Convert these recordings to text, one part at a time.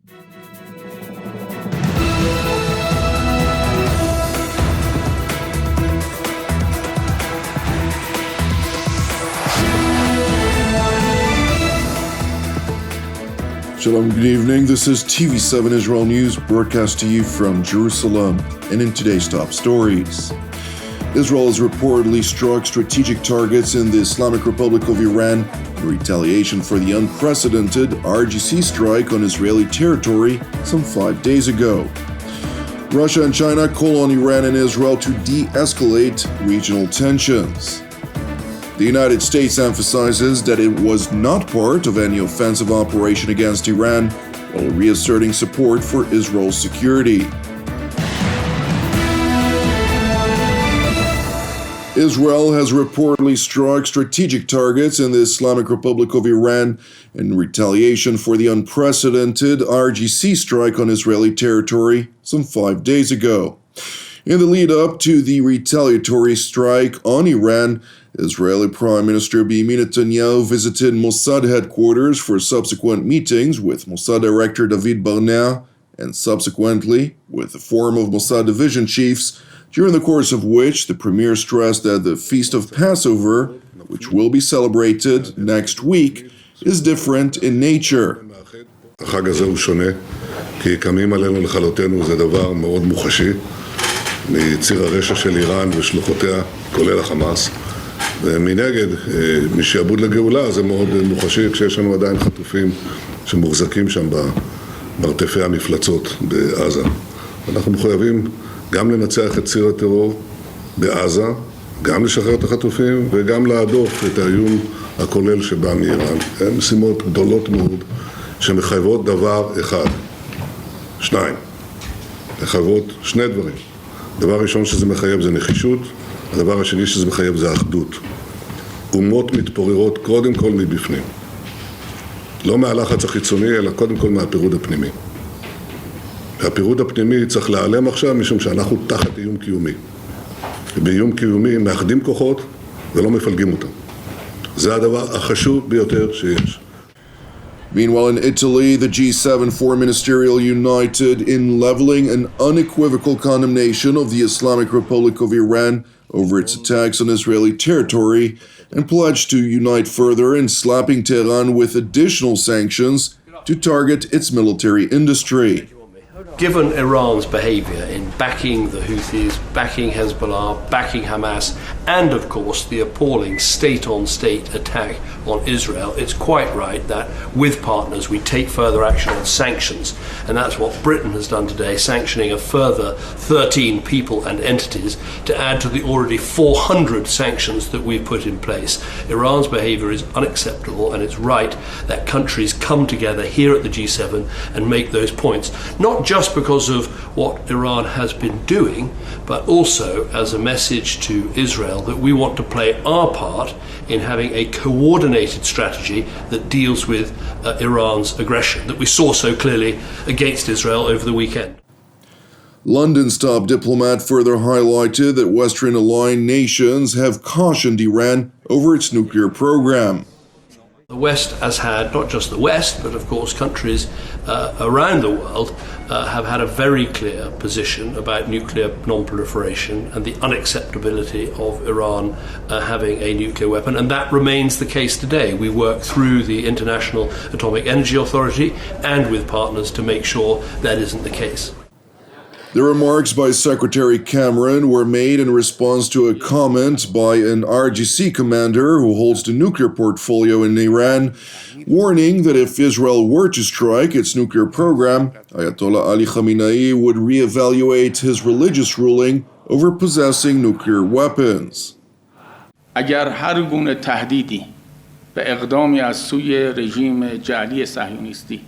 Shalom, good evening. This is TV7 Israel News, broadcast to you from Jerusalem. And in today's top stories, Israel has reportedly struck strategic targets in the Islamic Republic of Iran in retaliation for the unprecedented IRGC strike on Israeli territory some 5 days ago. Russia and China call on Iran and Israel to de-escalate regional tensions. The United States emphasizes that it was not part of any offensive operation against Iran, while reasserting support for Israel's security. Israel has reportedly struck strategic targets in the Islamic Republic of Iran in retaliation for the unprecedented IRGC strike on Israeli territory some 5 days ago. In the lead-up to the retaliatory strike on Iran, Israeli Prime Minister Benjamin Netanyahu visited Mossad headquarters for subsequent meetings with Mossad Director David Barnea and subsequently with the Forum of Mossad Division Chiefs, during the course of which the Premier stressed that the Feast of Passover, which will be celebrated next week, is different in nature. החג הזה הוא שונה, כי קמים עלינו לכלותנו זה דבר מאוד מוחשי, מציר הרשע של איראן ושלוחותיה, כולל החמאס. ומנגד, משעבוד לגאולה זה מאוד מוחשי, כשיש לנו עדיין חטופים שמוחזקים שם במרתפי המפלצות בעזה. אנחנו מחויבים גם לנצח את ציר הטרור בעזה, גם לשחרר את החטופים וגם להדוף את האיום הכולל שבא מאיראן. הן משימות גדולות מאוד שמחייבות דבר אחד. שניים. מחייבות שני דברים. דבר ראשון שזה מחייב זה נחישות, הדבר השני שזה מחייב זה אחדות. אומות מתפוררות קודם כל מבפנים. לא מהלחץ החיצוני, אלא קודם כל מהפירוד הפנימי. והפירוד הפנימי צריך להיעלם עכשיו, משום שאנחנו תחת איום קיומי. ובאיום קיומי מאחדים כוחות ולא מפלגים אותם. זה הדבר החשוב ביותר שיש. Meanwhile, in Italy, the G7 foreign ministerial united in leveling an unequivocal condemnation of the Islamic Republic of Iran over its attacks on Israeli territory and pledged to unite further in slapping Tehran with additional sanctions to target its military industry. Given Iran's behavior in backing the Houthis, backing Hezbollah, backing Hamas, and of course the appalling state-on-state attack on Israel, it's quite right that with partners we take further action on sanctions. And that's what Britain has done today, sanctioning a further 13 people and entities to add to the already 400 sanctions that we've put in place. Iran's behavior is unacceptable, and it's right that countries come together here at the G7 and make those points. Not just because of what Iran has been doing, but also as a message to Israel that we want to play our part in having a coordinated strategy that deals with Iran's aggression that we saw so clearly against Israel over the weekend. London's top diplomat further highlighted that Western aligned nations have cautioned Iran over its nuclear program. The West has had, not just the West, but of course countries around the world have had a very clear position about nuclear non-proliferation and the unacceptability of Iran having a nuclear weapon, and that remains the case today. We work through the International Atomic Energy Authority and with partners to make sure that isn't the case. The remarks by Secretary Cameron were made in response to a comment by an IRGC commander who holds the nuclear portfolio in Iran, warning that if Israel were to strike its nuclear program, Ayatollah Ali Khamenei would reevaluate his religious ruling over possessing nuclear weapons. اگر هر گونه تهدیدی به اقدامی از سوی رژیم جعلی صهیونیستی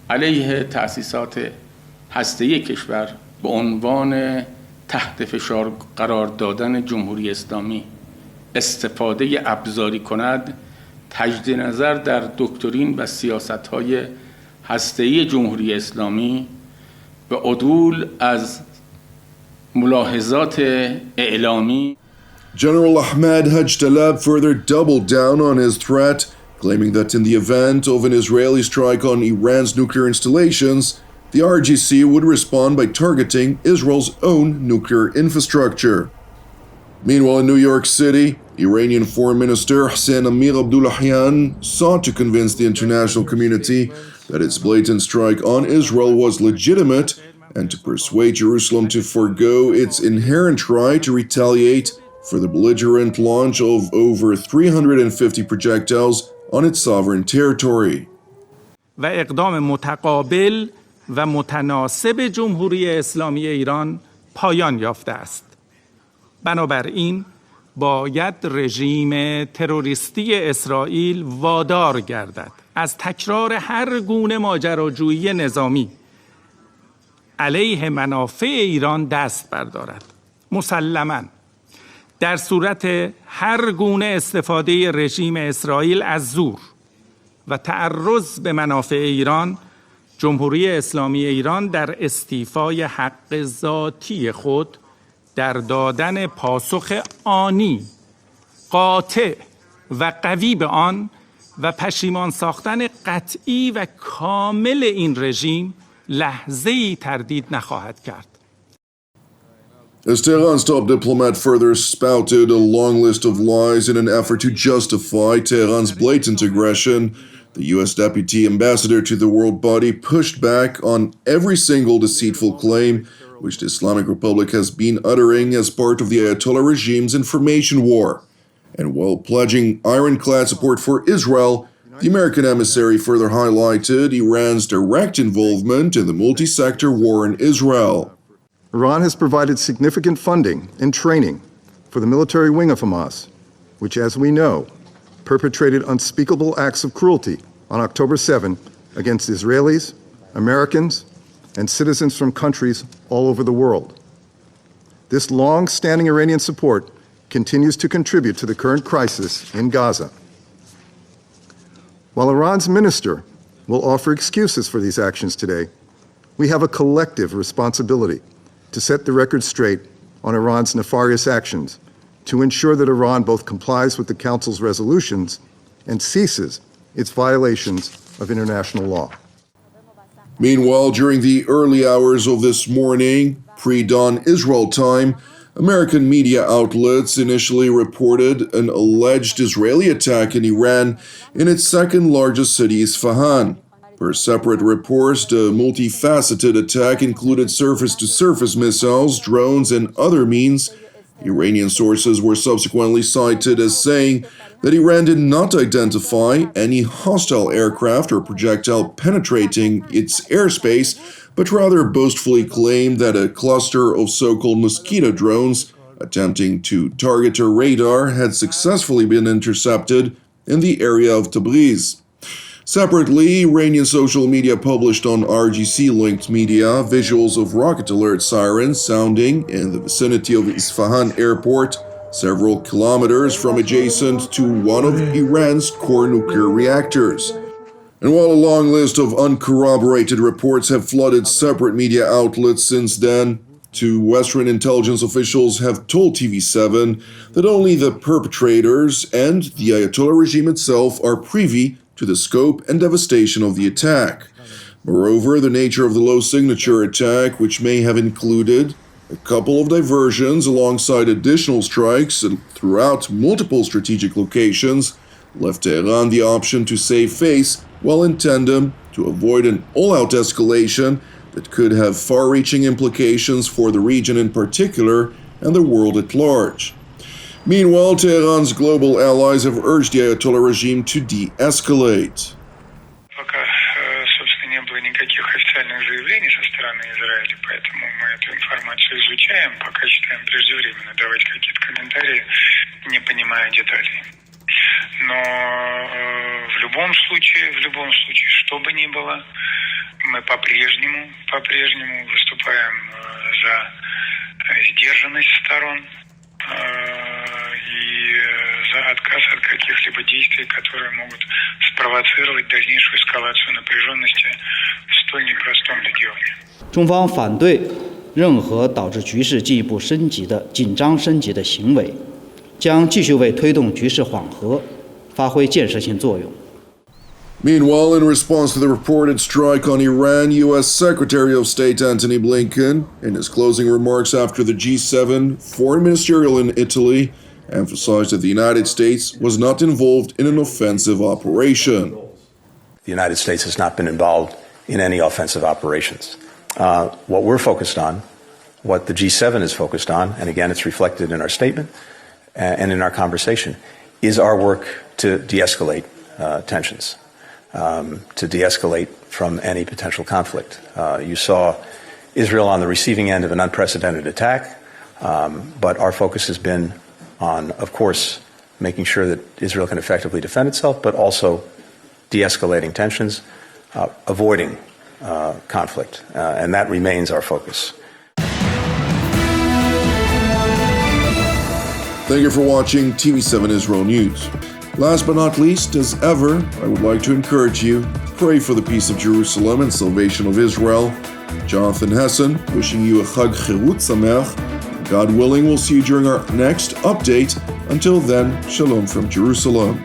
علیه تأسیسات هسته‌ای کشور به عنوان تحت فشار قرار دادن جمهوری اسلامی استفاده ابزاری کند، تجدید نظر در دکترین و سیاست‌های هسته‌ای جمهوری اسلامی به عدول از ملاحظات اعلامی. General Ahmad Hajjalab further doubled down on his threat claiming that in the event of an Israeli strike on Iran's nuclear installations, the IRGC would respond by targeting Israel's own nuclear infrastructure. Meanwhile, in New York City, Iranian Foreign Minister Hossein Amir-Abdollahian sought to convince the international community that its blatant strike on Israel was legitimate and to persuade Jerusalem to forego its inherent right to retaliate for the belligerent launch of over 350 projectiles on its sovereign territory. و اقدام متقابل و متناسب جمهوری اسلامی ایران پایان یافته است. بنابراین باید رژیم تروریستی اسرائیل وادار گردد از تکرار هر گونه ماجراجویی نظامی علیه منافع ایران دست بردارد. مسلماً در صورت هر گونه استفاده رژیم اسرائیل از زور و تعرض به منافع ایران، جمهوری اسلامی ایران در استیفای حق ذاتی خود در دادن پاسخ آنی، قاطع و قوی به آن و پشیمان ساختن قطعی و کامل این رژیم لحظه‌ای تردید نخواهد کرد. As Tehran's top diplomat further spouted a long list of lies in an effort to justify Tehran's blatant aggression, the U.S. Deputy Ambassador to the World Body pushed back on every single deceitful claim which the Islamic Republic has been uttering as part of the Ayatollah regime's information war. And while pledging ironclad support for Israel, the American emissary further highlighted Iran's direct involvement in the multi-sector war in Israel. Iran has provided significant funding and training for the military wing of Hamas, which, as we know, perpetrated unspeakable acts of cruelty on October 7 against Israelis, Americans, and citizens from countries all over the world. This long-standing Iranian support continues to contribute to the current crisis in Gaza. While Iran's minister will offer excuses for these actions today, we have a collective responsibility to set the record straight on Iran's nefarious actions, to ensure that Iran both complies with the Council's resolutions and ceases its violations of international law. Meanwhile, during the early hours of this morning, pre-dawn Israel time, American media outlets initially reported an alleged Israeli attack in Iran in its second largest city, Isfahan. Per separate reports, the multifaceted attack included surface-to-surface missiles, drones, and other means. Iranian sources were subsequently cited as saying that Iran did not identify any hostile aircraft or projectile penetrating its airspace, but rather boastfully claimed that a cluster of so-called mosquito drones attempting to target a radar had successfully been intercepted in the area of Tabriz. Separately, Iranian social media published on IRGC-linked media visuals of rocket alert sirens sounding in the vicinity of Isfahan airport, several kilometers from adjacent to one of Iran's core nuclear reactors. And while a long list of uncorroborated reports have flooded separate media outlets since then, two Western intelligence officials have told TV7 that only the perpetrators and the Ayatollah regime itself are privy to the scope and devastation of the attack. Moreover, the nature of the low-signature attack, which may have included a couple of diversions alongside additional strikes throughout multiple strategic locations, left Tehran the option to save face while in tandem to avoid an all-out escalation that could have far-reaching implications for the region in particular and the world at large. Meanwhile, Tehran's global allies have urged the Ayatollah regime to de-escalate. Пока, собственно, не было никаких официальных заявлений со стороны Израиля, поэтому мы эту информацию изучаем, пока считаем преждевременно давать какие-то комментарии, не понимая деталей. Но в любом случае, что бы ни было, мы по-прежнему выступаем за сдержанность сторон и за отказ от каких-либо действий, которые могут спровоцировать дальнейшую эскалацию напряженности в столь непростом регионе. 中方反对任何导致局势进一步紧张升级的行为，将继续为推动局势缓和发挥建设性作用。Meanwhile, in response to the reported strike on Iran, U.S. Secretary of State Antony Blinken, in his closing remarks after the G7 foreign ministerial in Italy, emphasized that the United States was not involved in an offensive operation. The United States has not been involved in any offensive operations. What we're focused on, what the G7 is focused on, and again, it's reflected in our statement and in our conversation, is our work to de-escalate tensions, to de-escalate from any potential conflict. You saw Israel on the receiving end of an unprecedented attack, but our focus has been on, of course, making sure that Israel can effectively defend itself, but also de-escalating tensions, avoiding conflict, and that remains our focus. Thank you for watching TV7 Israel News. Last but not least, as ever, I would like to encourage you, pray for the peace of Jerusalem and salvation of Israel. Jonathan Hessen, wishing you a Chag Cherut Sameach. God willing, we'll see you during our next update. Until then, Shalom from Jerusalem.